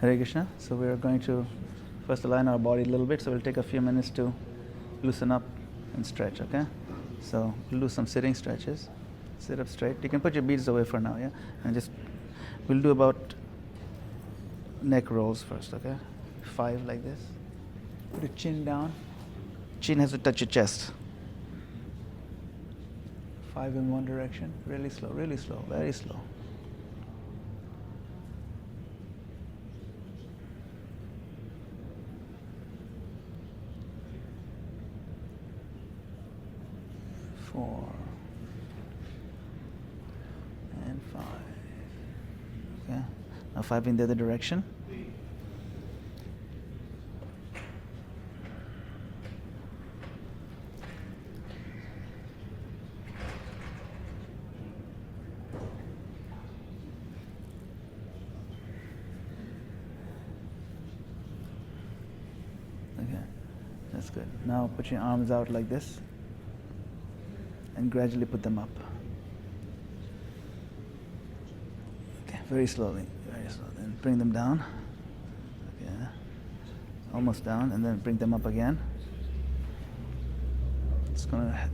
Hare Krishna. So we are going to first align our body a little bit. So we'll take a few minutes to loosen up and stretch, okay? So we'll do some sitting stretches. Sit up straight. You can put your beads away for now, yeah? And just, we'll do about neck rolls first, okay? 5 like this. Put your chin down. Chin has to touch your chest. 5 in one direction. Really slow, very slow. Four and 5. Okay. Now 5 in the other direction. Okay, that's good. Now put your arms out like this. And gradually put them up. Okay, very slowly. And bring them down. Okay, almost down, and then bring them up again.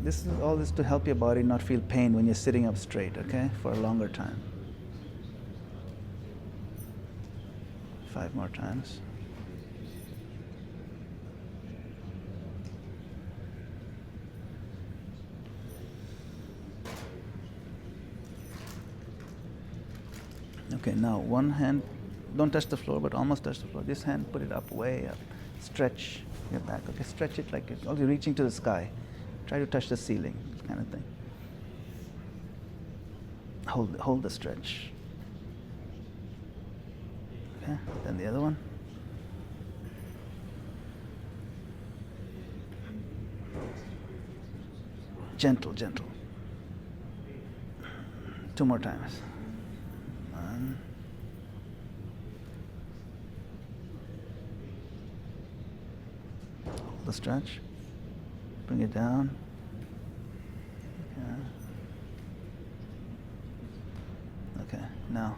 This is all this to help your body not feel pain when you're sitting up straight, okay, for a longer time. 5 more times. Okay, now one hand, don't touch the floor, but almost touch the floor. This hand, put it up, way up. Stretch your back, okay? Stretch it like it's also reaching to the sky. Try to touch the ceiling, kind of thing. Hold the stretch. Okay, then the other one. Gentle. 2 more times. Hold the stretch. Bring it down. Okay, now.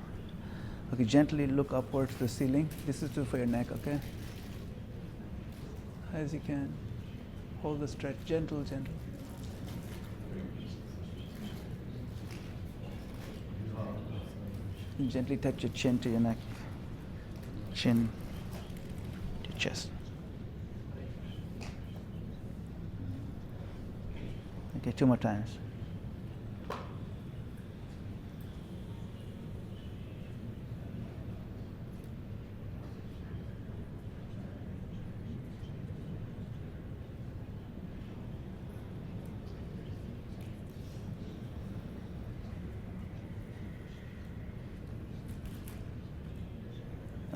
Okay, gently look upwards to the ceiling. This is for your neck, okay? As you can. Hold the stretch. Gentle. Gently touch your chin to your neck. Chin to your chest. Okay, 2 more times.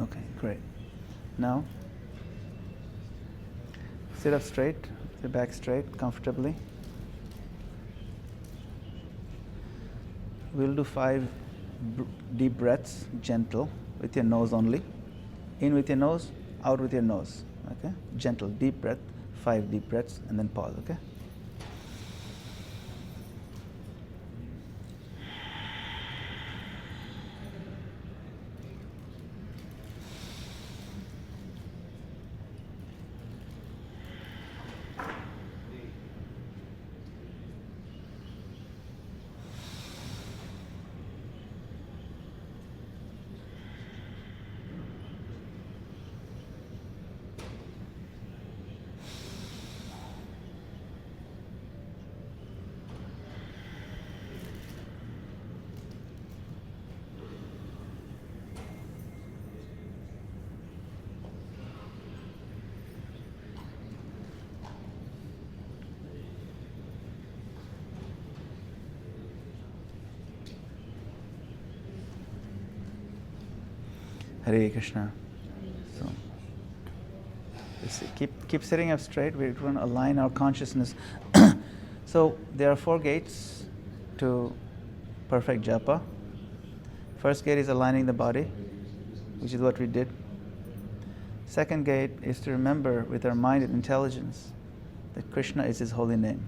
Okay, great. Now, sit up straight, sit back straight, comfortably. We'll do 5 deep breaths, gentle, with your nose only. In with your nose, out with your nose. Okay? Gentle, deep breath, 5 deep breaths, and then pause, okay? Hare Krishna. So, keep sitting up straight. We're going to align our consciousness. So there are 4 gates to perfect japa. First gate is aligning the body, which is what we did. Second gate is to remember with our mind and intelligence that Krishna is His holy name,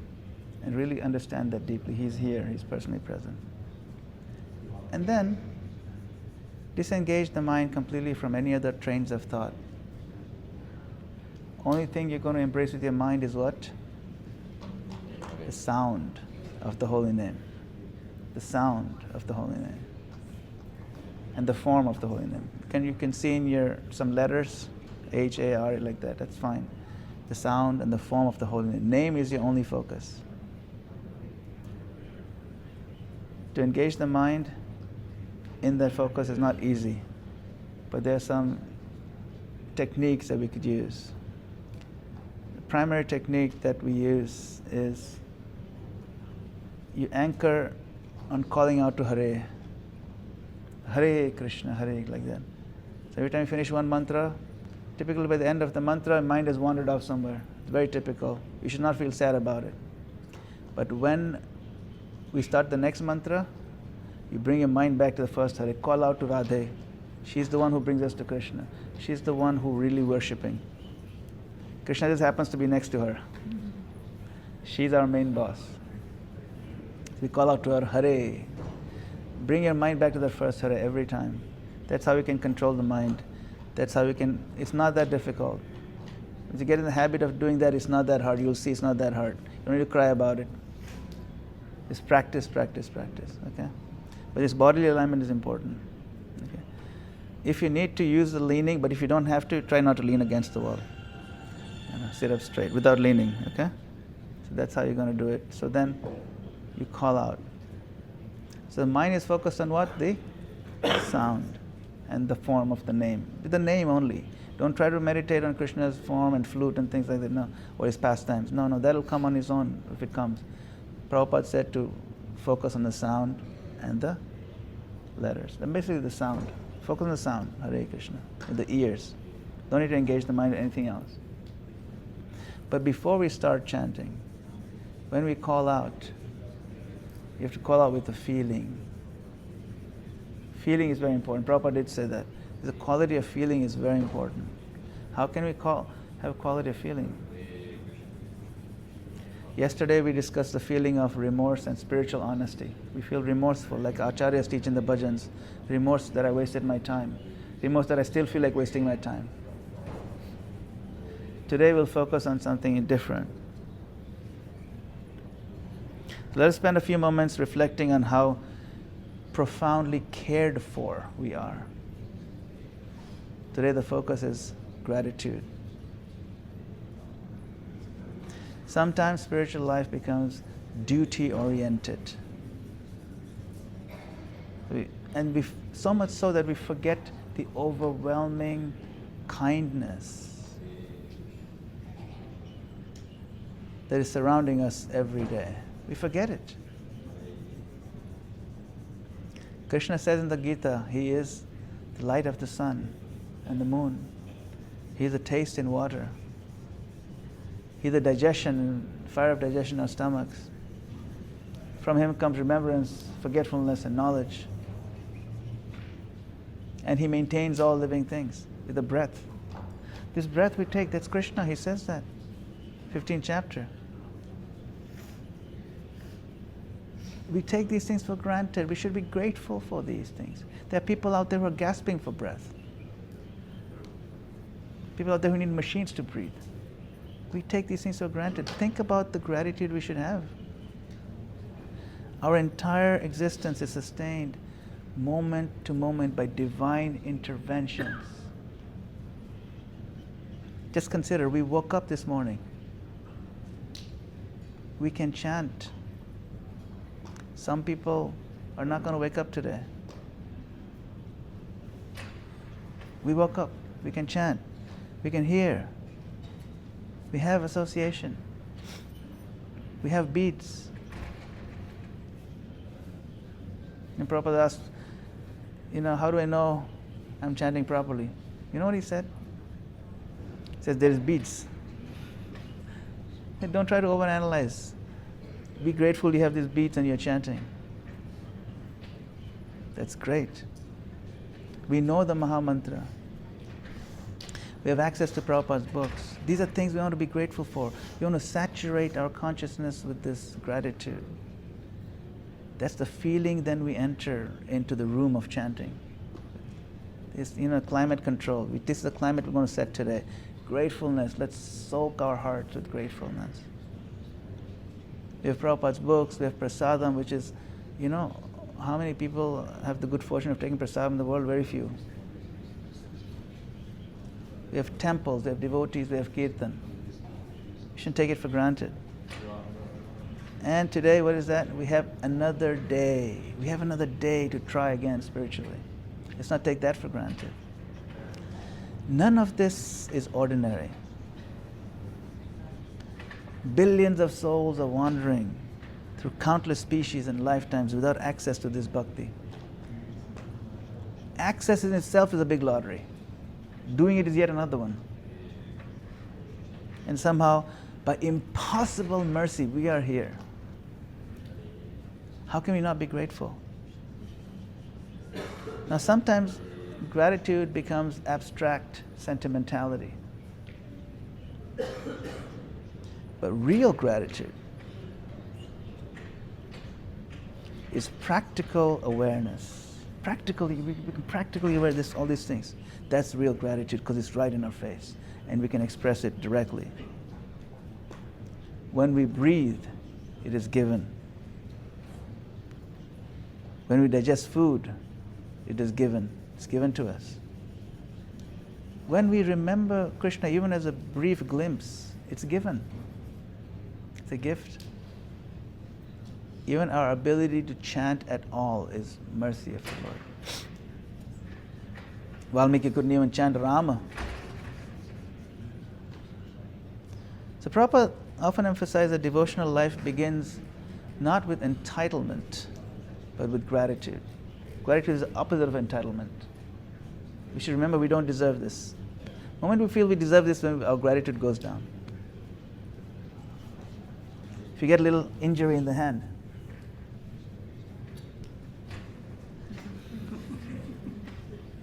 and really understand that deeply. He's here. He's personally present. And then Disengage the mind completely from any other trains of thought. Only thing you're going to embrace with your mind is what? The sound of the holy name. The sound of the holy name. And the form of the holy name. You can see in your some letters, H-A-R, like that. That's fine. The sound and the form of the holy name. Name is your only focus. To engage the mind in that focus is not easy, but there are some techniques that we could use. The primary technique that we use is you anchor on calling out to Hare. Hare Krishna, Hare, like that. So every time you finish one mantra, typically by the end of the mantra, mind has wandered off somewhere. It's very typical. You should not feel sad about it. But when we start the next mantra, you bring your mind back to the first Hare. Call out to Radhe. She's the one who brings us to Krishna. She's the one who really worshipping. Krishna just happens to be next to her. She's our main boss. We call out to her, Hare. Bring your mind back to the first Hare every time. That's how you can control the mind. That's how you can, it's not that difficult. If you get in the habit of doing that, it's not that hard. You'll see it's not that hard. You don't need to cry about it. Just practice, practice, practice, okay? But this bodily alignment is important, okay? If you need to use the leaning, but if you don't have to, try not to lean against the wall. Sit up straight without leaning, okay? So that's how you're going to do it. So then you call out. So the mind is focused on what? The sound and the form of the name. With the name only. Don't try to meditate on Krishna's form and flute and things like that, no. Or his pastimes. No, that'll come on its own if it comes. Prabhupada said to focus on the sound and the letters. Then basically the sound. Focus on the sound, Hare Krishna, with the ears. Don't need to engage the mind in anything else. But before we start chanting, when we call out, you have to call out with a feeling. Feeling is very important. Prabhupada did say that. The quality of feeling is very important. How can we have quality of feeling? Yesterday we discussed the feeling of remorse and spiritual honesty. We feel remorseful, like acharyas teach in the bhajans. Remorse that I wasted my time. Remorse that I still feel like wasting my time. Today we'll focus on something different. Let us spend a few moments reflecting on how profoundly cared for we are. Today the focus is gratitude. Sometimes spiritual life becomes duty-oriented. So much so that we forget the overwhelming kindness that is surrounding us every day. We forget it. Krishna says in the Gita, He is the light of the sun and the moon. He is a taste in water. He is the digestion, fire of digestion in our stomachs. From Him comes remembrance, forgetfulness, and knowledge. And He maintains all living things with the breath. This breath we take, that's Krishna, He says that. 15th chapter. We take these things for granted. We should be grateful for these things. There are people out there who are gasping for breath. People out there who need machines to breathe. We take these things for granted. Think about the gratitude we should have. Our entire existence is sustained moment to moment by divine interventions. Just consider, we woke up this morning. We can chant. Some people are not going to wake up today. We woke up. We can chant. We can hear. We have association. We have beats. And Prabhupada asked, how do I know I'm chanting properly? You know what he said? He says there is beats. And don't try to overanalyze. Be grateful you have these beats and you're chanting. That's great. We know the Maha Mantra. We have access to Prabhupada's books. These are things we want to be grateful for. We want to saturate our consciousness with this gratitude. That's the feeling then we enter into the room of chanting. It's, climate control. This is the climate we're going to set today. Gratefulness. Let's soak our hearts with gratefulness. We have Prabhupada's books. We have prasadam, which is, how many people have the good fortune of taking prasadam in the world? Very few. We have temples. We have devotees. We have kirtan. We shouldn't take it for granted. And today, what is that? We have another day. We have another day to try again spiritually. Let's not take that for granted. None of this is ordinary. Billions of souls are wandering through countless species and lifetimes without access to this bhakti. Access in itself is a big lottery. Doing it is yet another one. And somehow, by impossible mercy, we are here. How can we not be grateful? Now, sometimes gratitude becomes abstract sentimentality. But real gratitude is practical awareness. We can practically aware all these things. That's real gratitude because it's right in our face and we can express it directly. When we breathe, it is given. When we digest food, it is given. It's given to us. When we remember Krishna, even as a brief glimpse, it's given. It's a gift. Even our ability to chant at all is mercy of the Lord. Valmiki couldn't even chant Rama. So Prabhupada often emphasizes that devotional life begins not with entitlement, but with gratitude. Gratitude is the opposite of entitlement. We should remember we don't deserve this. The moment we feel we deserve this, our gratitude goes down. If you get a little injury in the hand,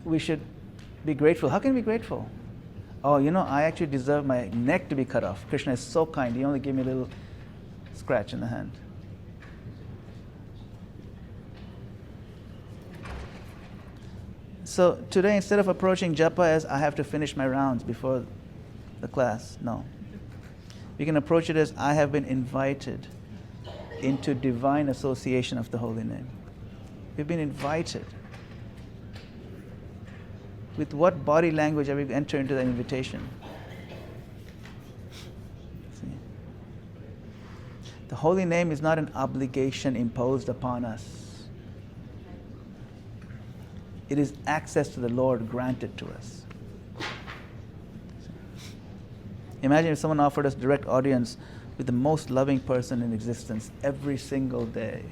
we should be grateful. How can we be grateful? Oh, I actually deserve my neck to be cut off. Krishna is so kind. He only gave me a little scratch in the hand. So today, instead of approaching Japa as I have to finish my rounds before the class, no. We can approach it as I have been invited into divine association of the holy name. We've been invited. With what body language are we to enter into the invitation? See? The holy name is not an obligation imposed upon us. It is access to the Lord granted to us. Imagine if someone offered us direct audience with the most loving person in existence every single day.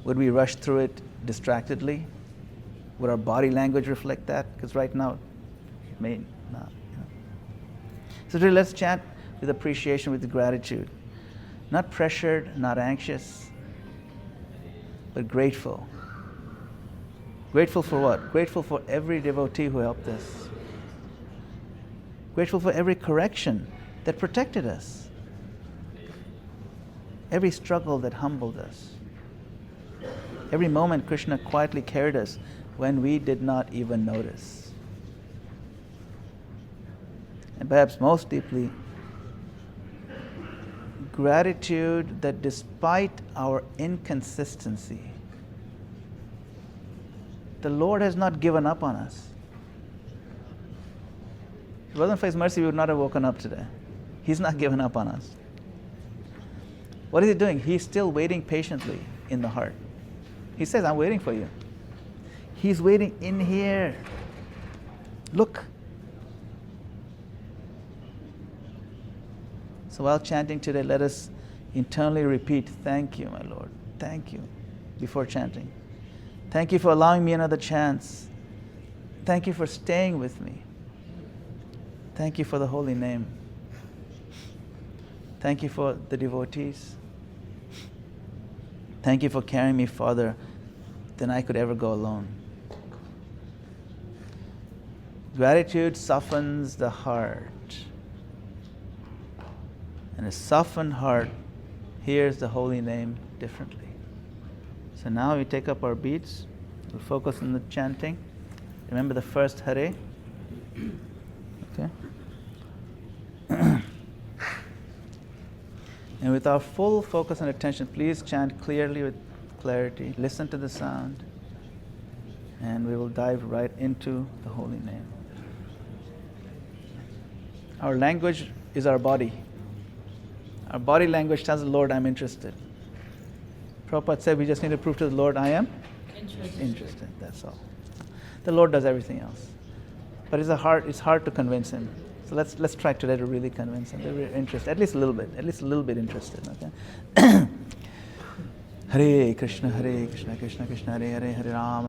Would we rush through it distractedly? Would our body language reflect that? Because right now, it may not. So today, let's chant with appreciation, with gratitude. Not pressured, not anxious, but grateful. Grateful for what? Grateful for every devotee who helped us. Grateful for every correction that protected us. Every struggle that humbled us. Every moment Krishna quietly carried us when we did not even notice. And perhaps most deeply, gratitude that despite our inconsistency, the Lord has not given up on us. If it wasn't for His mercy, we would not have woken up today. He's not given up on us. What is He doing? He's still waiting patiently in the heart. He says, I'm waiting for you. He's waiting in here. Look. So while chanting today, let us internally repeat, thank you, my Lord. Thank you, before chanting. Thank you for allowing me another chance. Thank you for staying with me. Thank you for the holy name. Thank you for the devotees. Thank you for carrying me farther than I could ever go alone. Gratitude softens the heart. And a softened heart hears the holy name differently. So now we take up our beads We'll focus on the chanting. Remember the first Hare. Okay. And with our full focus and attention, please chant clearly with clarity. Listen to the sound. And we will dive right into the holy name. Our language is our body. Our body language tells the Lord, I'm interested. Prabhupada said we just need to prove to the Lord, I am interested. That's all. The Lord does everything else. But it's hard to convince Him. So let's try today to really convince Him that we're interested, at least a little bit interested. Okay? Hare Krishna, Krishna Krishna, Hare Hare, Hare Rama.